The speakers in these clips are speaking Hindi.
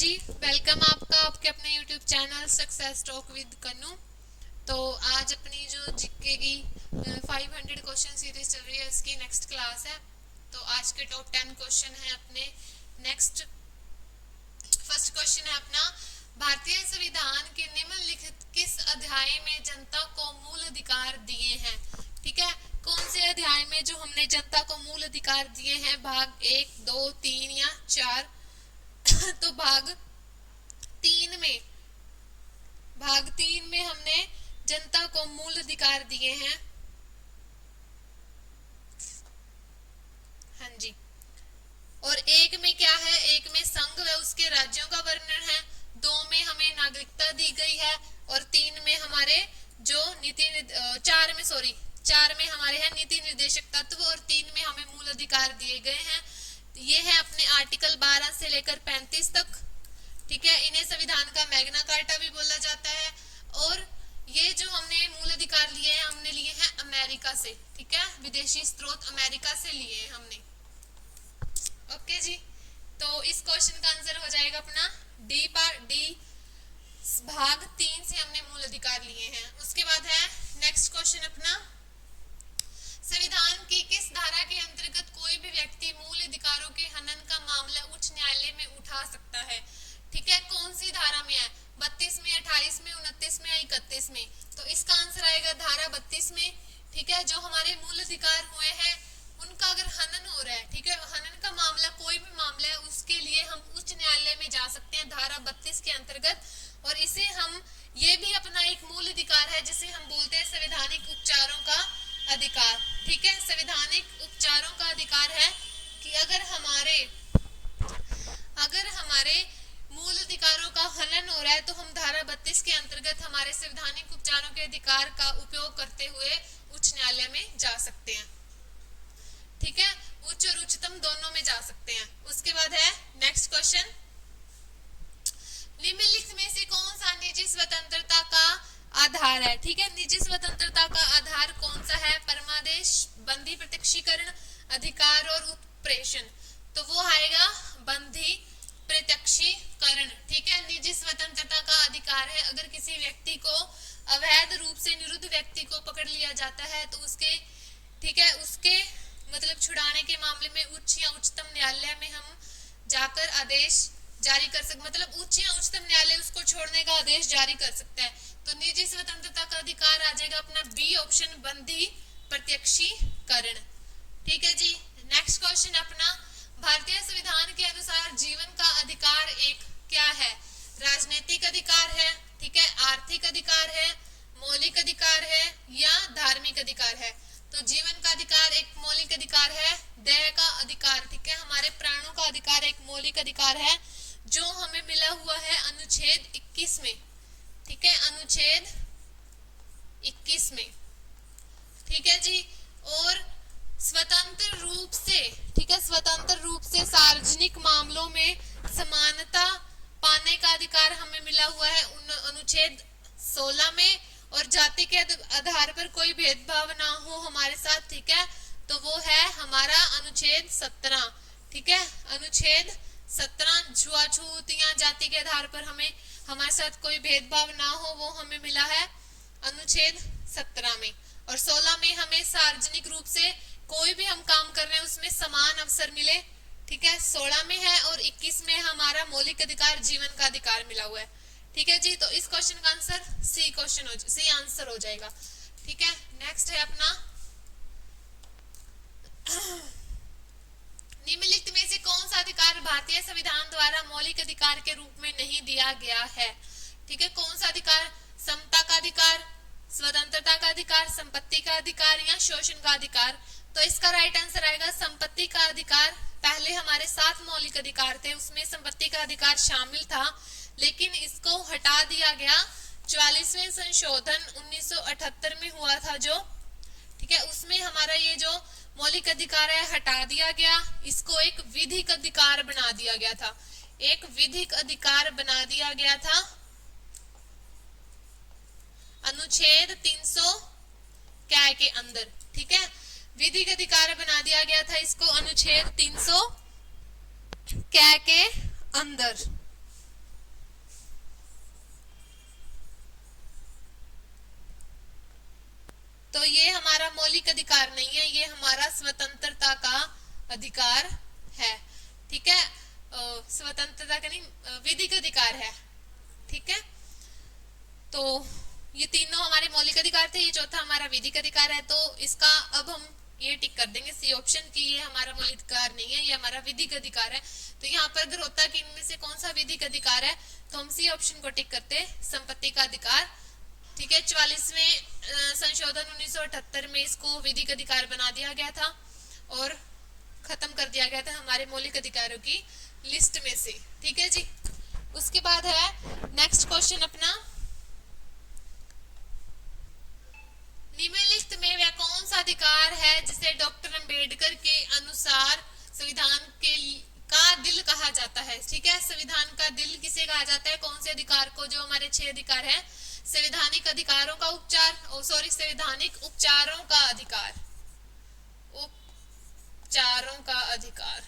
जी, वेलकम आपका आपके अपने YouTube channel success talk with Kannu. तो आज अपनी जो जीके की 500 क्वेश्चन सीरीज चल रही है इसकी नेक्स्ट क्लास है। तो आज के टॉप 10 क्वेश्चन है अपने। नेक्स्ट फर्स्ट क्वेश्चन है अपना, भारतीय संविधान के निम्नलिखित किस अध्याय में जनता को मूल अधिकार दिए हैं। ठीक है, कौन से अध्याय में जो हमने जनता को मूल अधिकार दिए हैं, भाग 1, 2, 3 या 4। तो भाग तीन में हमने जनता को मूल अधिकार दिए हैं। हाँ जी। और एक में क्या है, एक में संघ व उसके राज्यों का वर्णन है, 2 में हमें नागरिकता दी गई है, और 3 में हमारे जो चार में हमारे हैं नीति निर्देशक तत्व, और 3 में हमें मूल अधिकार दिए गए हैं। ये है अपने आर्टिकल 12 से लेकर 35 तक। ठीक है, इन्हें संविधान का मैग्ना कार्टा भी बोला जाता है। और ये जो हमने मूल अधिकार लिए हैं, हमने लिए हैं अमेरिका से। ठीक है, विदेशी स्रोत अमेरिका से लिए हैं हमने। ओके जी, तो इस क्वेश्चन का आंसर हो जाएगा अपना डी भाग 3 से हमने मूल अधिकार लिए हैं। उसके बाद है नेक्स्ट क्वेश्चन अपना, संविधान की किस धारा के अंतर्गत कोई भी व्यक्ति मूल अधिकारों के हनन का मामला उच्च न्यायालय में उठा सकता है। ठीक है, कौन सी धारा में है, 32 में, 28 में, 29 में या 31 में। तो इसका आंसर आएगा धारा 32 में। ठीक है, जो हमारे मूल अधिकार हुए हैं उनका अगर हनन हो रहा है, ठीक है, हनन का मामला कोई भी मामला है, उसके लिए हम उच्च न्यायालय में जा सकते हैं धारा 32 के अंतर्गत। और इसे हम, ये भी अपना एक मूल अधिकार है जिसे हम बोलते हैं संवैधानिक उपचारों का अधिकार। ठीक है, संवैधानिक उपचारों का अधिकार है कि अगर हमारे मूल अधिकारों का हनन हो रहा है तो हम धारा 32 के अंतर्गत हमारे संवैधानिक उपचारों के अधिकार का उपयोग करते हुए उच्च न्यायालय में जा सकते हैं। ठीक है, उच्च और उच्चतम दोनों में जा सकते हैं। उसके बाद है नेक्स्ट क्वेश्चन, निम्नलिखित में से कौन सा निजी स्वतंत्रता का आधार है। ठीक है, निजी स्वतंत्रता का आधार कौन सा है, परमादेश, बंदी प्रत्यक्षीकरण, अधिकार और उत्प्रेषण। तो वो आएगा बंदी प्रत्यक्षीकरण। ठीक है, निजी स्वतंत्रता का अधिकार है, अगर किसी व्यक्ति को अवैध रूप से निरुद्ध व्यक्ति को पकड़ लिया जाता है तो उसके, ठीक है, उसके मतलब छुड़ाने के मामले में उच्च या उच्चतम न्यायालय में हम जाकर आदेश जारी कर सकते, मतलब उच्च या उच्चतम न्यायालय उसको छोड़ने का आदेश जारी कर सकता है। तो निजी स्वतंत्रता का अधिकार आ जाएगा अपना बी ऑप्शन, बंदी प्रत्यक्षीकरण। ठीक है जी, नेक्स्ट क्वेश्चन अपना, भारतीय संविधान के अनुसार जीवन का अधिकार एक क्या है, राजनीतिक अधिकार है, ठीक है, आर्थिक अधिकार है, मौलिक अधिकार है या धार्मिक अधिकार है। तो जीवन का अधिकार एक मौलिक अधिकार है, देह का अधिकार, ठीक है, हमारे प्राणों का अधिकार एक मौलिक अधिकार है जो हमें मिला हुआ है अनुच्छेद 21 में। ठीक है, अनुच्छेद 21 में। ठीक है जी, और स्वतंत्र रूप से, ठीक है, स्वतंत्र रूप से सार्वजनिक मामलों में समानता पाने का अधिकार हमें मिला हुआ है अनुच्छेद 16 में, और जाति के आधार पर कोई भेदभाव ना हो हमारे साथ। ठीक है, तो वो है हमारा अनुच्छेद 17। ठीक है, अनुच्छेद 17, छुआछूत या जाति के आधार पर हमें हमारे साथ कोई भेदभाव ना हो, वो हमें मिला है अनुच्छेद 17 में। और 16 में हमें सार्वजनिक रूप से कोई भी हम काम कर रहे हैं उसमें समान अवसर मिले। ठीक है, 16 में है, और 21 में हमारा मौलिक अधिकार जीवन का अधिकार मिला हुआ है। ठीक है जी, तो इस क्वेश्चन का आंसर सी आंसर हो जाएगा। ठीक है, नेक्स्ट है अपना, निम्नलिखित में से कौन सा अधिकार भारतीय संविधान द्वारा मौलिक अधिकार के रूप में नहीं दिया गया है। ठीक है, कौन सा अधिकार, समता का अधिकार, स्वतंत्रता का अधिकार, संपत्ति का अधिकार या शोषण का अधिकार। तो इसका राइट आंसर आएगा संपत्ति का अधिकार। पहले हमारे 7 मौलिक अधिकार थे, उसमें संपत्ति का अधिकार शामिल था, लेकिन इसको हटा दिया गया 44वें संशोधन 1978 में हुआ था जो, ठीक है, उसमें हमारा ये जो मौलिक अधिकार है हटा दिया गया, इसको एक विधिक अधिकार बना दिया गया था, एक विधिक अधिकार बना दिया गया था अनुच्छेद 300 क्या के अंदर। ठीक है, विधिक अधिकार बना दिया गया था इसको अनुच्छेद 300 क्या के अंदर। तो ये हमारा मौलिक अधिकार नहीं है, ये हमारा स्वतंत्रता का अधिकार है। ठीक है, स्वतंत्रता का नहीं, विधिक अधिकार है। ठीक है, तो ये तीनों हमारे मौलिक अधिकार थे, ये चौथा हमारा विधिक अधिकार है। तो इसका अब हम ये टिक कर देंगे सी ऑप्शन की ये हमारा मौलिक अधिकार नहीं है, ये हमारा विधिक अधिकार है। तो यहाँ पर अगर होता कि इनमें से कौन सा विधिक अधिकार है तो हम सी ऑप्शन को टिक करते, संपत्ति का अधिकार। ठीक है, 44वें संशोधन 1978 में इसको विधिक अधिकार बना दिया गया था और खत्म कर दिया गया था हमारे मौलिक अधिकारों की लिस्ट में से। ठीक है जी, उसके बाद है नेक्स्ट क्वेश्चन अपना, निम्नलिखित में वह कौन सा अधिकार है जिसे डॉक्टर अंबेडकर के अनुसार संविधान का दिल कहा जाता है। ठीक है, संविधान का दिल किसे कहा जाता है, कौन से अधिकार को, जो हमारे 6 अधिकार है, संवैधानिक अधिकारों का संवैधानिक उपचारों का अधिकार, उपचारों का अधिकार।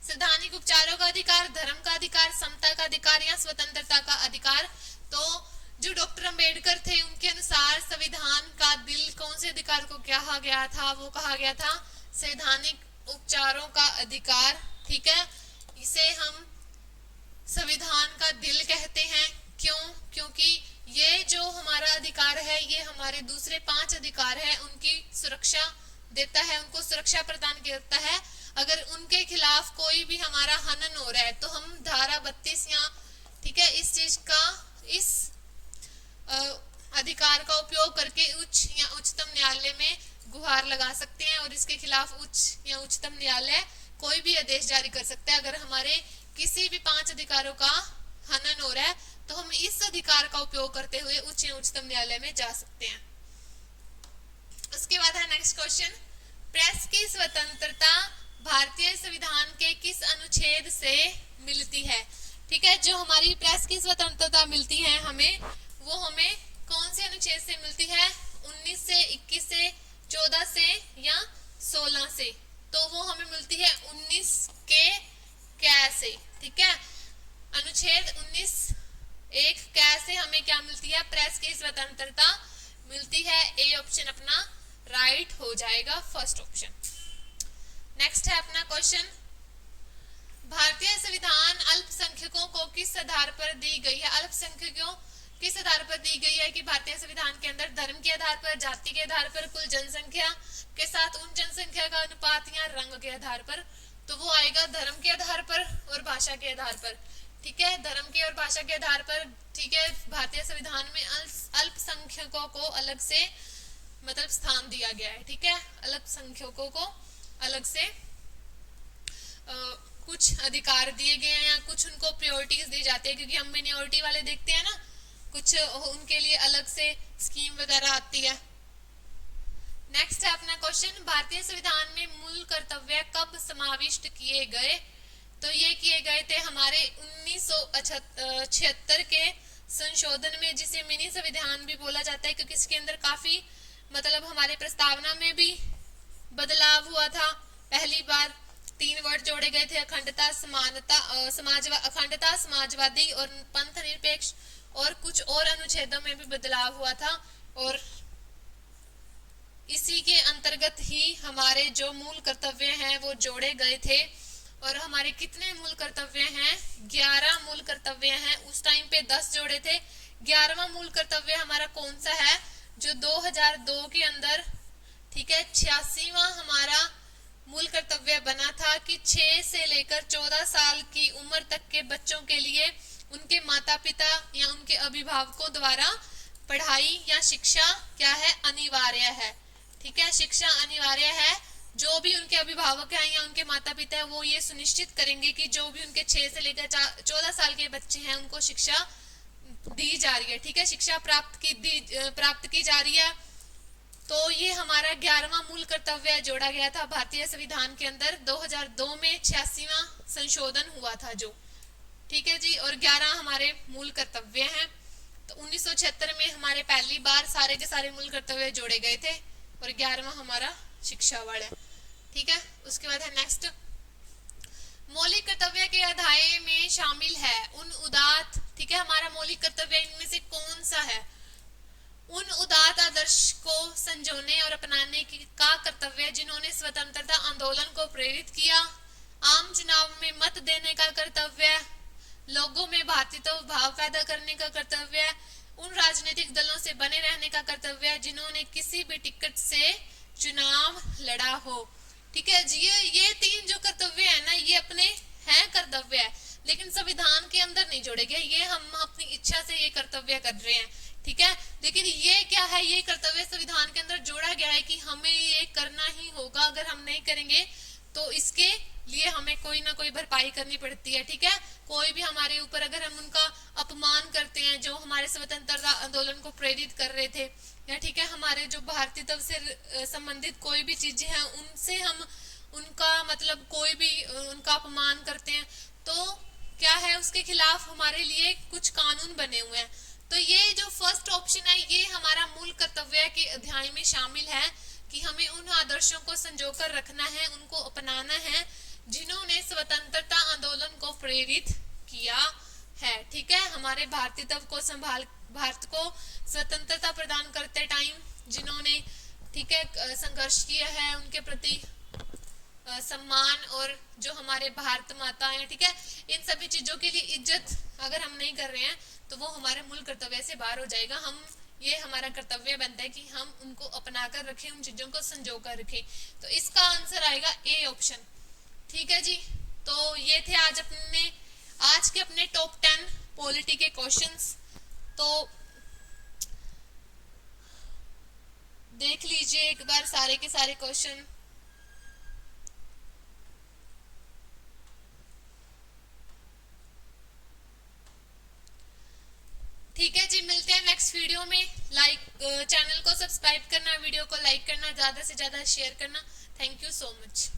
संवैधानिक उपचारों का अधिकार, धर्म का अधिकार, समता का अधिकार या स्वतंत्रता का अधिकार। तो जो डॉक्टर अंबेडकर थे उनके अनुसार संविधान का दिल कौन से अधिकार को कहा गया था, वो कहा गया था संवैधानिक उपचारों का अधिकार। ठीक है, इसे हम संविधान का दिल कहते हैं। क्यों? क्योंकि ये जो हमारा अधिकार है ये हमारे दूसरे 5 अधिकार है उनकी सुरक्षा देता है, उनको सुरक्षा प्रदान करता है। अगर उनके खिलाफ कोई भी हमारा हनन हो रहा है तो हम धारा 32 या ठीक है इस चीज का, इस अधिकार का उपयोग करके उच्च या उच्चतम न्यायालय में गुहार लगा सकते हैं और इसके खिलाफ उच्च या उच्चतम न्यायालय कोई भी आदेश जारी कर सकता है। अगर हमारे किसी भी 5 अधिकारों का हनन हो रहा है तो हम इस अधिकार का उपयोग करते हुए उच्च या उच्चतम न्यायालय में जा सकते हैं। उसके बाद है नेक्स्ट क्वेश्चन, प्रेस की स्वतंत्रता भारतीय संविधान के किस अनुच्छेद से मिलती है। ठीक है, जो हमारी प्रेस की स्वतंत्रता मिलती है हमें, वो हमें कौन से अनुच्छेद से मिलती है, 19 से, 21 से, 14 से या 16 से। तो वो हमें मिलती है 19 के कै से। ठीक है, अनुच्छेद 19 एक कै से हमें क्या मिलती है, प्रेस की स्वतंत्रता मिलती है। ए ऑप्शन अपना राइट हो जाएगा, फर्स्ट ऑप्शन। नेक्स्ट है अपना क्वेश्चन, भारतीय संविधान अल्पसंख्यकों को किस आधार पर दी गई है। अल्पसंख्यकों किस आधार पर दी गई है कि भारतीय संविधान के अंदर धर्म के आधार पर, जाति के आधार पर, कुल जनसंख्या के साथ उन जनसंख्या का अनुपात या रंग के आधार पर। तो वो आएगा धर्म के आधार पर और भाषा के आधार पर। ठीक है, धर्म के और भाषा के आधार पर। ठीक है, भारतीय संविधान में अल्पसंख्यकों को अलग से मतलब स्थान दिया गया है। ठीक है, अल्पसंख्यकों को अलग से कुछ अधिकार दिए गए हैं या कुछ उनको प्रायोरिटीज दी जाती है, क्योंकि हम मिनोरिटी वाले देखते हैं ना, कुछ उनके लिए अलग से स्कीम वगैरह आती है। नेक्स्ट है अपना क्वेश्चन, भारतीय संविधान में मूल कर्तव्य कब समाविष्ट किए गए। तो ये किए गए थे हमारे 1976 के संशोधन में, जिसे मिनी संविधान भी बोला जाता है, क्योंकि इसके अंदर काफी मतलब हमारे प्रस्तावना में भी बदलाव हुआ था। पहली बार 3 वर्ड जोड़े गए थे, अखंडता, समानता, अखंडता, समाजवादी और पंथ निरपेक्ष, और कुछ और अनुच्छेदों में भी बदलाव हुआ था। और इसी के अंतर्गत ही हमारे जो मूल कर्तव्य हैं वो जोड़े गए थे। और हमारे कितने मूल कर्तव्य हैं, 11 मूल कर्तव्य हैं। उस टाइम पे 10 जोड़े थे। 11वां मूल कर्तव्य हमारा कौन सा है, जो 2002 के अंदर, ठीक है, 86वां हमारा मूल कर्तव्य बना था कि 6 से लेकर 14 साल की उम्र तक के बच्चों के लिए उनके माता पिता या उनके अभिभावकों द्वारा पढ़ाई या शिक्षा क्या है, अनिवार्य है। ठीक है, शिक्षा अनिवार्य है। जो भी उनके अभिभावक हैं या उनके माता पिता है वो ये सुनिश्चित करेंगे कि जो भी उनके 6 से लेकर 14 साल के बच्चे हैं उनको शिक्षा दी जा रही है। ठीक है, शिक्षा प्राप्त की जा रही है। तो ये हमारा 11वां मूल कर्तव्य जोड़ा गया था भारतीय संविधान के अंदर। 2002 में 86वां संशोधन हुआ था जो। ठीक है जी, और 11 हमारे मूल कर्तव्य हैं। तो 1976 में हमारे पहली बार सारे के सारे मूल कर्तव्य जोड़े गए थे और 11वां हमारा शिक्षा वाला। ठीक है, उसके बाद है नेक्स्ट, मौलिक कर्तव्य के अध्याय में शामिल है उन उदात्त, ठीक है, हमारा मौलिक कर्तव्य इनमें से कौन सा है? उन उदात्त आदर्श को संजोने और अपनाने का कर्तव्य जिन्होंने स्वतंत्रता आंदोलन को प्रेरित किया, आम चुनाव में मत देने का कर्तव्य, लोगों में भारतीयता भाव पैदा करने का कर्तव्य, उन राजनीतिक दलों से बने रहने का कर्तव्य जिन्होंने किसी भी टिकट से चुनाव लड़ा हो। ठीक है जी, ये तीन जो कर्तव्य है ना, ये अपने हैं कर्तव्य है, लेकिन संविधान के अंदर नहीं जोड़े गए, ये हम अपनी इच्छा से ये कर्तव्य कर रहे हैं। ठीक है, लेकिन ये क्या है, ये कर्तव्य संविधान के अंदर जोड़ा गया है कि हमें ये करना ही होगा, अगर हम नहीं करेंगे तो इसके लिए हमें कोई ना कोई भरपाई करनी पड़ती है। ठीक है, कोई भी हमारे ऊपर अगर हम उनका अपमान करते हैं जो हमारे स्वतंत्रता आंदोलन को प्रेरित कर रहे थे, या ठीक है हमारे जो भारतीयता से संबंधित कोई भी चीजें हैं उनसे हम उनका मतलब कोई भी उनका अपमान करते हैं, तो क्या है उसके खिलाफ हमारे लिए कुछ कानून बने हुए हैं। तो ये जो फर्स्ट ऑप्शन है ये हमारा मूल कर्तव्य के अध्याय में शामिल है कि हमें उन आदर्शों को संजोकर रखना है, उनको अपनाना है जिन्होंने स्वतंत्रता आंदोलन को प्रेरित किया है। ठीक है, हमारे भारतीयत्व को भारत को स्वतंत्रता प्रदान करते टाइम जिन्होंने ठीक है संघर्ष किया है, उनके प्रति सम्मान, और जो हमारे भारत माता है, ठीक है, इन सभी चीजों के लिए इज्जत अगर हम नहीं कर रहे हैं तो वो हमारे मूल कर्तव्य से बाहर हो जाएगा। हम ये हमारा कर्तव्य बनता है कि हम उनको अपना कर रखें, उन चीजों को संजो कर रखें। तो इसका आंसर आएगा ए ऑप्शन। ठीक है जी, तो ये थे आज के अपने टॉप 10 पॉलिटी के क्वेश्चंस। तो देख लीजिए एक बार सारे के सारे क्वेश्चन। ठीक है जी, मिलते हैं नेक्स्ट वीडियो में। चैनल को सब्सक्राइब करना, वीडियो को लाइक करना, ज्यादा से ज्यादा शेयर करना। Thank you so much.